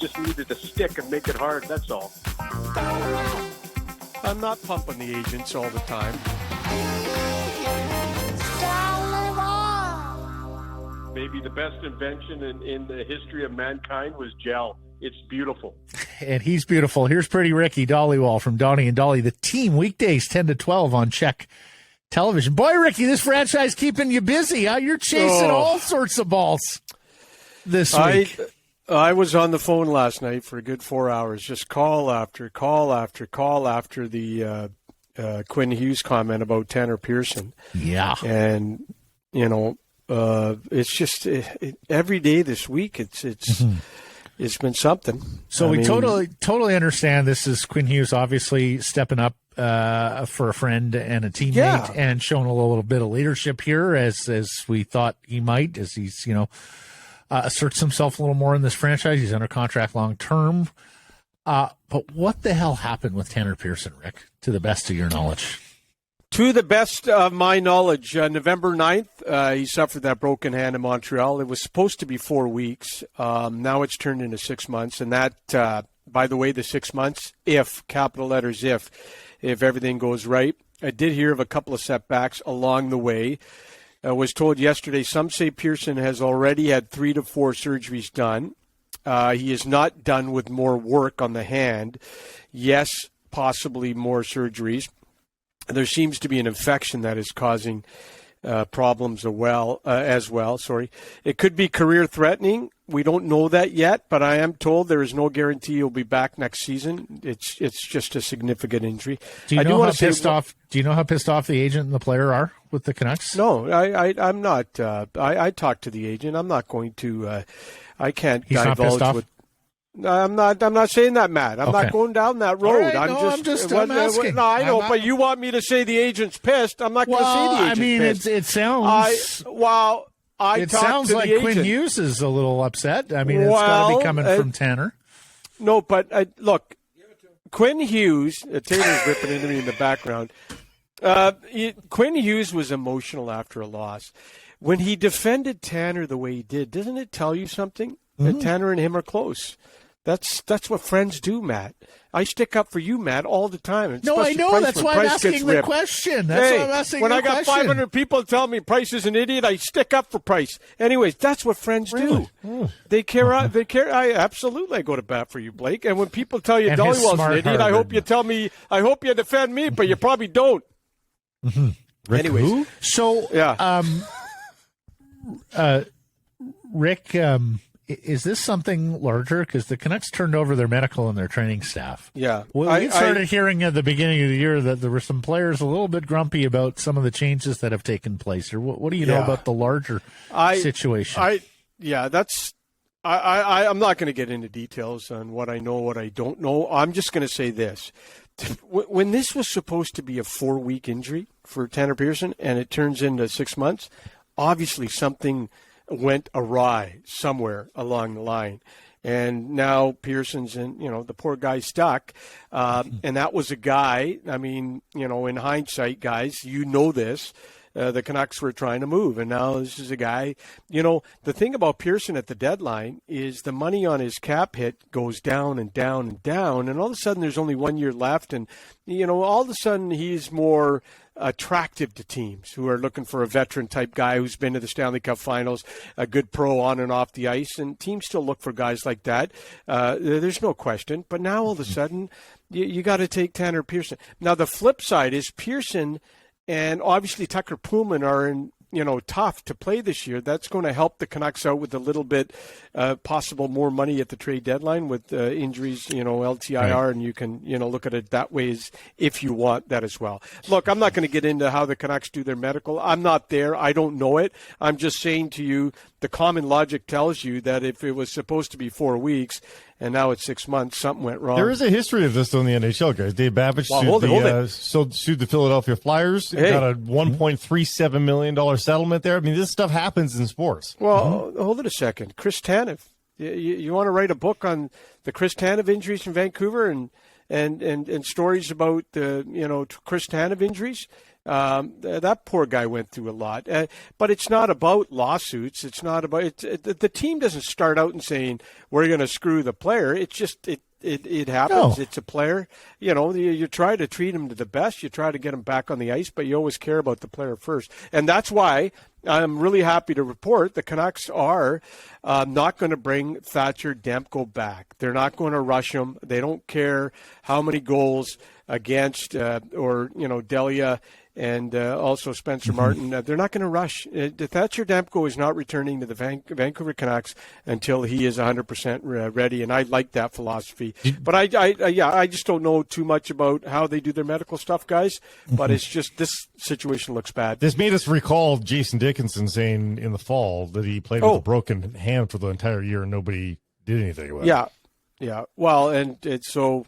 just needed a stick and make it hard, that's all. I'm not pumping the agents all the time. Maybe the best invention in the history of mankind was gel. It's beautiful. And he's beautiful. Here's Pretty Ricky Dhaliwal from Donnie and Dolly. The Team, weekdays 10 to 12 on Czech television. Boy, Ricky, this franchise keeping you busy, huh? You're chasing all sorts of balls this week. I was on the phone last night for a good 4 hours, just call after call after call after the Quinn Hughes comment about Tanner Pearson. Yeah. And, it's just every day this week, it's been something. So we totally understand this is Quinn Hughes obviously stepping up for a friend and a teammate and showing a little bit of leadership here as we thought he might, as he's, asserts himself a little more in this franchise. He's under contract long term. But what the hell happened with Tanner Pearson, Rick, to the best of your knowledge? To the best of my knowledge, November 9th, he suffered that broken hand in Montreal. It was supposed to be 4 weeks. Now it's turned into 6 months. And that, by the way, the 6 months, capital letters if everything goes right. I did hear of a couple of setbacks along the way. I was told yesterday, some say Pearson has already had 3 to 4 surgeries done. He is not done with more work on the hand. Yes, possibly more surgeries. There seems to be an infection that is causing problems as well. Sorry, it could be career-threatening. We don't know that yet, but I am told there is no guarantee he'll be back next season. It's just a significant injury. Do you know how pissed off the agent and the player are with the Canucks? No, I'm not. I talked to the agent. I'm not going to. I can't He's divulge not pissed off? what. I'm not saying that, Matt. I'm not going down that road. Right, I'm asking. No, I know, but you want me to say the agent's pissed. I'm not going to say the agent's pissed. It sounds. It sounds like Quinn Hughes is a little upset. I mean, it's got to be coming from Tanner. No, but look, Quinn Hughes, Taylor's ripping into me in the background. Quinn Hughes was emotional after a loss. When he defended Tanner the way he did, doesn't it tell you something? That Tanner and him are close. That's what friends do, Matt. I stick up for you, Matt, all the time. No, I know. That's why I'm asking the question. That's why I'm asking the question. When I got 500 people tell me Price is an idiot, I stick up for Price. Anyways, that's what friends do. Oh. They care. I absolutely go to bat for you, Blake. And when people tell you Dhaliwal's an idiot, I hope you tell me. I hope you defend me, but you probably don't. Mm-hmm. Anyways, so Rick. Is this something larger? Because the Canucks turned over their medical and their training staff. Yeah. Well, we started hearing at the beginning of the year that there were some players a little bit grumpy about some of the changes that have taken place. Or what do you know about the larger situation? I'm not going to get into details on what I know, what I don't know. I'm just going to say this. When this was supposed to be a 4-week injury for Tanner Pearson and it turns into 6 months, obviously something went awry somewhere along the line. And now Pearson's the poor guy's stuck. And that was a guy, I mean, in hindsight, guys, this, the Canucks were trying to move. And now this is a guy, the thing about Pearson at the deadline is the money on his cap hit goes down and down and down. And all of a sudden there's only 1 year left. And, all of a sudden he's more attractive to teams who are looking for a veteran type guy who's been to the Stanley Cup Finals, a good pro on and off the ice, and teams still look for guys like that. There's no question. But now all of a sudden, you got to take Tanner Pearson. Now the flip side is Pearson and obviously Tucker Pullman are in tough to play this year. That's going to help the Canucks out with a little bit possible more money at the trade deadline with injuries, LTIR, right. And you can, look at it that way if you want that as well. Look, I'm not going to get into how the Canucks do their medical. I'm not there. I don't know it. I'm just saying to you, the common logic tells you that if it was supposed to be 4 weeks and now it's 6 months, something went wrong. There is a history of this, though, in the NHL, guys. Dave Babbage sued the Philadelphia Flyers. Hey. Got a $1.37 million settlement there. I mean, this stuff happens in sports. Well, hold it a second. Chris Tanev. You want to write a book on the Chris Tanev injuries from Vancouver and stories about the Chris Tanev injuries? That poor guy went through a lot. But it's not about lawsuits. It's not about the team doesn't start out and saying we're going to screw the player. It's just it happens. No. It's a player. You try to treat him to the best. You try to get him back on the ice, but you always care about the player first. And that's why I'm really happy to report the Canucks are not going to bring Thatcher Demko back. They're not going to rush him. They don't care how many goals against Delia and also Spencer Martin. They're not going to rush. Thatcher Demko is not returning to the Vancouver Canucks until he is 100% ready, and I like that philosophy. But I just don't know too much about how they do their medical stuff, guys. But it's just this situation looks bad. This made us recall Jason Dickinson saying in the fall that he played with a broken hand for the entire year and nobody did anything about it. Yeah. Well, and so.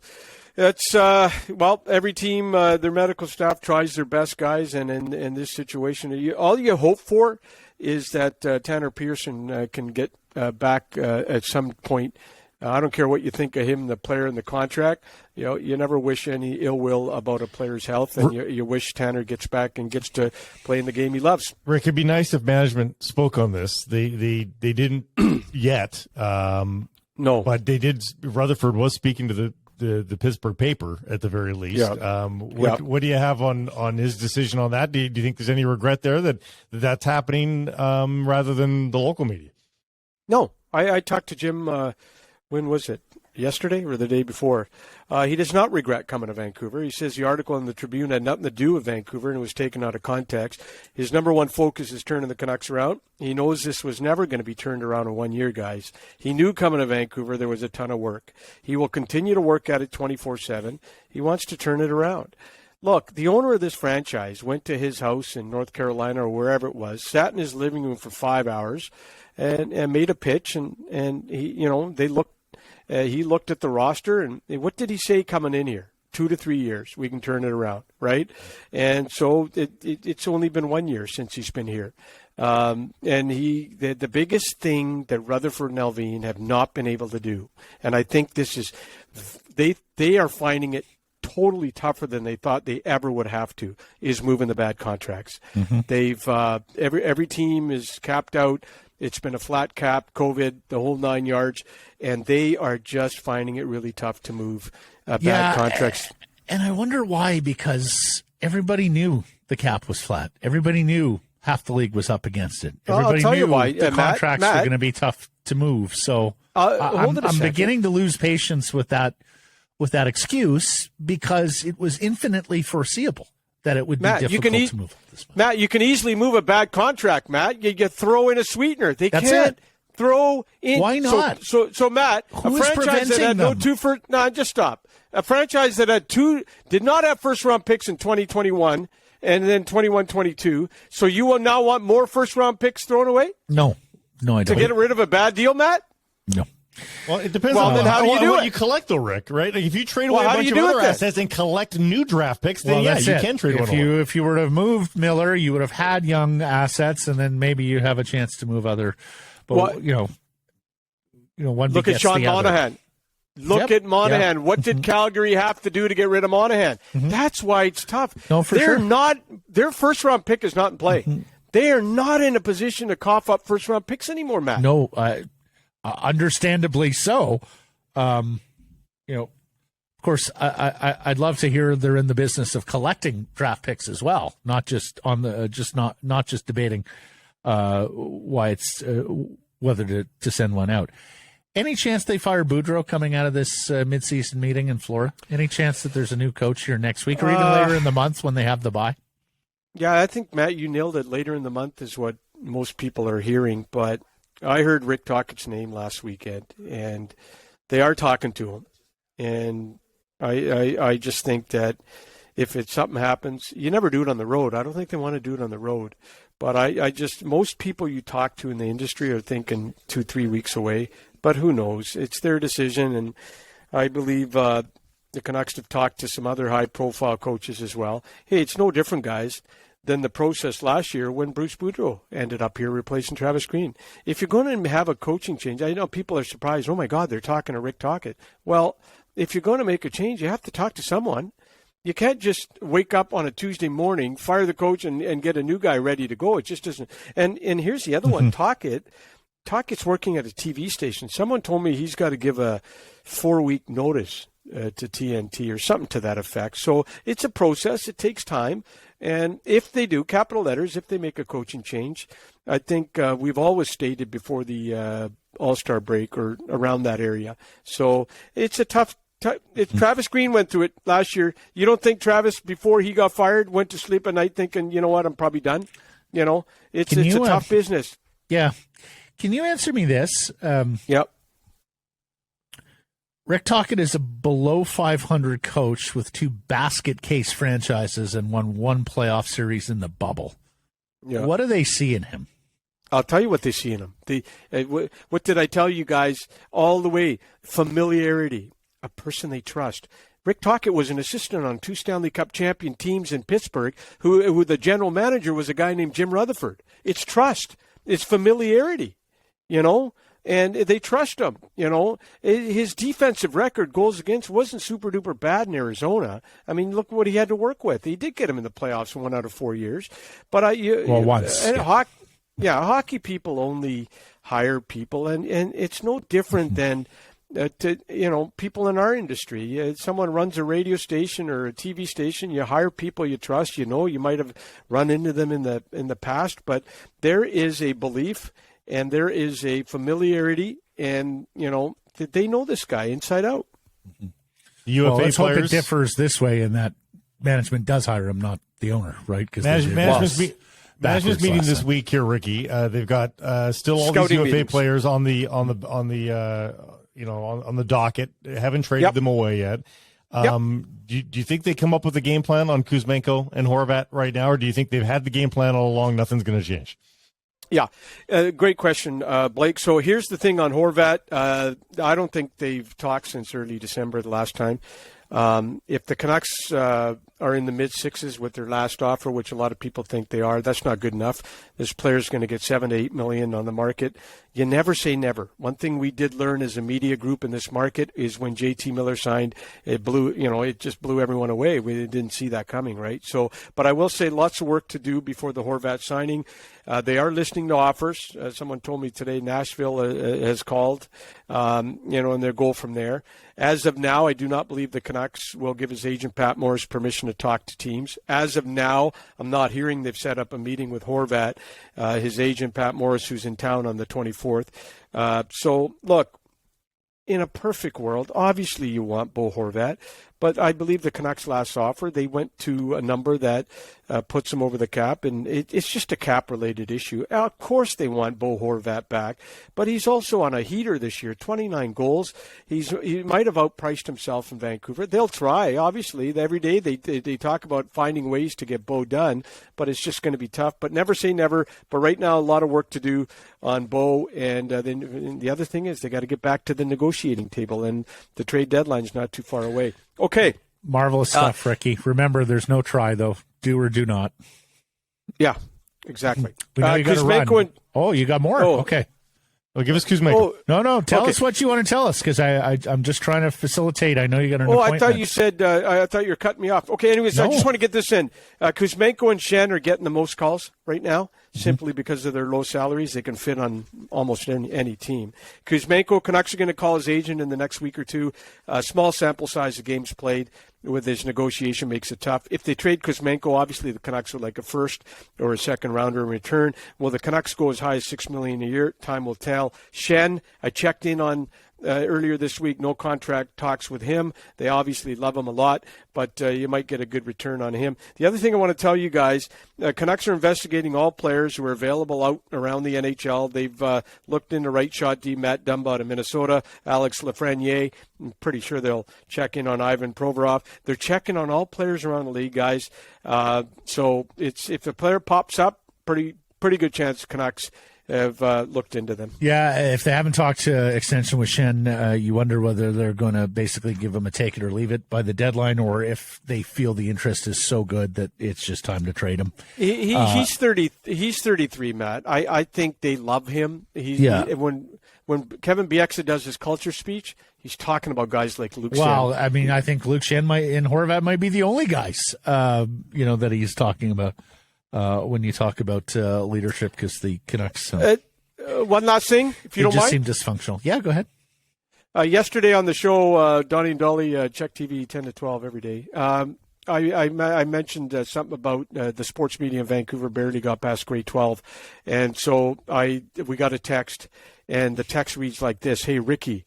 It's every team, their medical staff tries their best, guys, and in this situation, all you hope for is that Tanner Pearson can get back at some point. I don't care what you think of him, the player, and the contract. You never wish any ill will about a player's health, and you wish Tanner gets back and gets to play in the game he loves. Rick, it'd be nice if management spoke on this. They didn't yet. No, but they did. Rutherford was speaking to the Pittsburgh paper at the very least. Yeah. What do you have on his decision on that? Do you think there's any regret there that's happening rather than the local media? No, I talked to Jim. When was it? Yesterday or the day before? He does not regret coming to Vancouver. He says the article in the Tribune had nothing to do with Vancouver and was taken out of context. His number one focus is turning the Canucks around. He knows this was never going to be turned around in 1 year, guys. He knew coming to Vancouver there was a ton of work. He will continue to work at it 24/7. He wants to turn it around. Look, the owner of this franchise went to his house in North Carolina or wherever it was, sat in his living room for 5 hours and made a pitch, and he, they looked. He looked at the roster, and what did he say coming in here? 2 to 3 years, we can turn it around, right? And so it's only been 1 year since he's been here. And the biggest thing that Rutherford and Alvin have not been able to do, and I think this is, they are finding it totally tougher than they thought they ever would have to, is moving the bad contracts. They've every team is capped out. It's been a flat cap, COVID, the whole 9 yards, and they are just finding it really tough to move bad contracts. And I wonder why, because everybody knew the cap was flat. Everybody knew half the league was up against it. Everybody knew why. The contracts were going to be tough to move. So I'm beginning to lose patience with that excuse, because it was infinitely foreseeable that it would be difficult to move this month. Matt, you can easily move a bad contract, Matt. You throw in a sweetener. That's can't throw in. Why not? So Matt, who a franchise that had just stop. A franchise that had did not have first-round picks in 2021 and then 21-22. So you will now want more first-round picks thrown away? No, I don't. To get rid of a bad deal, Matt? No. Well, it depends on how do you do what it? you collect, though, Rick, right? Like if you trade away a bunch of other assets and collect new draft picks, then you can trade one away. If you were to have moved Miller, you would have had young assets, and then maybe you have a chance to move other. But one. Look at Sean Monahan. Look at Monahan. Yep. What did Calgary have to do to get rid of Monahan? That's why it's tough. No, for sure. Their first round pick is not in play. They are not in a position to cough up first round picks anymore, Matt. No. Understandably so. Of course, I'd love to hear they're in the business of collecting draft picks as well, not just on the not just debating why it's whether to send one out. Any chance they fire Boudreau coming out of this midseason meeting in Florida? Any chance that there's a new coach here next week or even later in the month when they have the bye? Yeah, I think, Matt, you nailed it. Later in the month is what most people are hearing, but I heard Rick Tocchet's name last weekend, and they are talking to him. And I just think that if something happens, you never do it on the road. I don't think they want to do it on the road. But most people you talk to in the industry are thinking 2-3 weeks away. But who knows? It's their decision, and I believe the Canucks have talked to some other high-profile coaches as well. Hey, it's no different, guys, than the process last year when Bruce Boudreau ended up here replacing Travis Green. If you're going to have a coaching change, I know people are surprised, oh my God, they're talking to Rick Tocchet. Well, if you're going to make a change, you have to talk to someone. You can't just wake up on a Tuesday morning, fire the coach, and get a new guy ready to go. It just doesn't. And here's the other one, Tocchet. Tocchet's working at a TV station. Someone told me he's got to give a 4-week notice to TNT or something to that effect. So it's a process. It takes time. And if they do, capital letters, if they make a coaching change, I think we've always stated before the All-Star break or around that area. So it's a tough. Travis Green went through it last year. You don't think Travis, before he got fired, went to sleep at night thinking, you know what, I'm probably done? You know, it's a tough business. Yeah. Can you answer me this? Yep. Rick Tocchet is a below 500 coach with 2 basket case franchises and won 1 playoff series in the bubble. Yeah. What do they see in him? I'll tell you what they see in him. What did I tell you guys all the way? Familiarity. A person they trust. Rick Tocchet was an assistant on 2 Stanley Cup champion teams in Pittsburgh, who the general manager was a guy named Jim Rutherford. It's trust. It's familiarity, you know, and they trust him, you know. His defensive record, goals against, wasn't super duper bad in Arizona. I mean, look what he had to work with. He did get him in the playoffs 1 out of 4 years. But once. Hockey people only hire people, and it's no different than people in our industry. Someone runs a radio station or a TV station, you hire people you trust. You know, you might have run into them in the past, but there is a belief and there is a familiarity, and you know that they know this guy inside out. Let's hope it differs this way, in that management does hire him, not the owner, right? Because management's meeting this week here, Ricky. They've got still all these UFA players on the docket. They haven't traded them away yet. Do you think they come up with a game plan on Kuzmenko and Horvat right now, or do you think they've had the game plan all along, nothing's going to change? Yeah, great question, Blake. So here's the thing on Horvat. I don't think they've talked since early December the last time. If the Canucks are in the mid-6s with their last offer, which a lot of people think they are, that's not good enough. This player's going to get $7 to $8 million on the market. You never say never. One thing we did learn as a media group in this market is when JT Miller signed, it just blew everyone away. We didn't see that coming, right? So, but I will say lots of work to do before the Horvat signing. They are listening to offers. Someone told me today Nashville has called, and they'll go from there. As of now, I do not believe the Canucks will give his agent Pat Morris permission to talk to teams. As of now, I'm not hearing they've set up a meeting with Horvat, his agent Pat Morris, who's in town on the 24th. So, look, in a perfect world, obviously you want Bo Horvat, but I believe the Canucks' last offer, they went to a number that puts them over the cap, and it's just a cap-related issue. Of course they want Bo Horvat back, but he's also on a heater this year, 29 goals. He might have outpriced himself in Vancouver. They'll try, obviously. Every day they talk about finding ways to get Bo done, but it's just going to be tough. But never say never. But right now, a lot of work to do on Bo, and then the other thing is they got to get back to the negotiating table, and the trade deadline's not too far away. Okay. Marvelous stuff, Ricky. Remember, there's no try, though. Do or do not. Yeah, exactly. We know you got to run. You got more? Oh. Okay. Well, give us Kuzmenko. No. Tell us what you want to tell us, because I'm just trying to facilitate. I know you got an appointment. I thought you said, I thought you were cutting me off. Okay, anyways, no. I just want to get this in. Kuzmenko and Schenn are getting the most calls right now, simply because of their low salaries. They can fit on almost any team. Kuzmenko, Canucks are going to call his agent in the next week or two. Small sample size of games played with his negotiation makes it tough. If they trade Kuzmenko, obviously the Canucks would like a first or a second rounder in return. Will the Canucks go as high as $6 million a year? Time will tell. Schenn, I checked in on earlier this week, no contract talks with him. They obviously love him a lot, but you might get a good return on him. The other thing I want to tell you guys, Canucks are investigating all players who are available out around the NHL. They've looked into right shot D, Matt Dumba out of Minnesota, Alex Lafreniere. I'm pretty sure they'll check in on Ivan Provorov. They're checking on all players around the league, guys. So if a player pops up, pretty good chance Canucks have looked into them. Yeah, if they haven't talked extension with Schenn, you wonder whether they're going to basically give him a take it or leave it by the deadline, or if they feel the interest is so good that it's just time to trade him. He's 30. He's 33, Matt. I think they love him. When when Kevin Bieksa does his culture speech, he's talking about guys like Luke Schenn. Well, I mean, I think Luke Schenn and Horvat might be the only guys, that he's talking about when you talk about leadership, because the Canucks. One last thing, if you don't mind. They just seem dysfunctional. Yeah, go ahead. Yesterday on the show, Donnie and Dolly, check TV 10 to 12 every day. I mentioned something about the sports media in Vancouver barely got past grade 12. And so we got a text, and the text reads like this: "Hey, Ricky,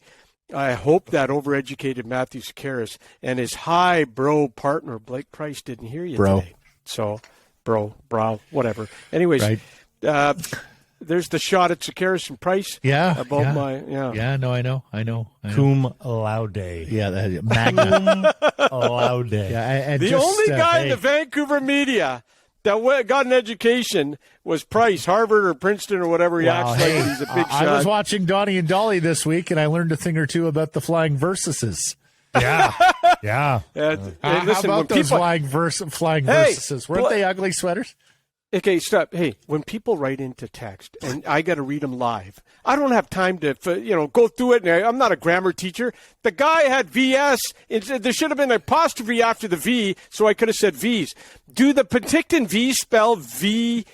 I hope that overeducated Matthew Sekeres and his bro partner, Blake Price, didn't hear you today." So, bro, whatever. Anyways, right. There's the shot at Sekeres and Price. Yeah. Yeah, no, I know. Cum laude. Yeah, magna. Cum laude. Yeah, the only guy in the Vancouver media that got an education was Price, Harvard or Princeton or whatever. He acts like he's a big shot. I was watching Donnie and Dolly this week, and I learned a thing or two about the flying Versuses. Yeah. Listen, how about those flying Versuses? Weren't they ugly sweaters? Okay, stop. Hey, when people write into text, and I got to read them live, I don't have time to, go through it. And I'm not a grammar teacher. The guy had VS. There should have been an apostrophe after the V, so I could have said V's. Do the Penticton V's spell V's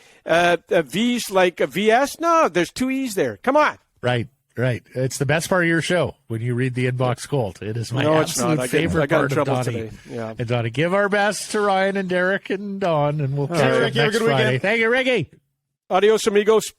like a VS? No, there's 2 E's there. Come on. Right. It's the best part of your show when you read the inbox cold. It is my absolute favorite part of Donnie. Today. Yeah. And Donnie, give our best to Ryan and Derek and Don, and we'll catch you next Friday. Thank you, Ricky. Adios, amigos.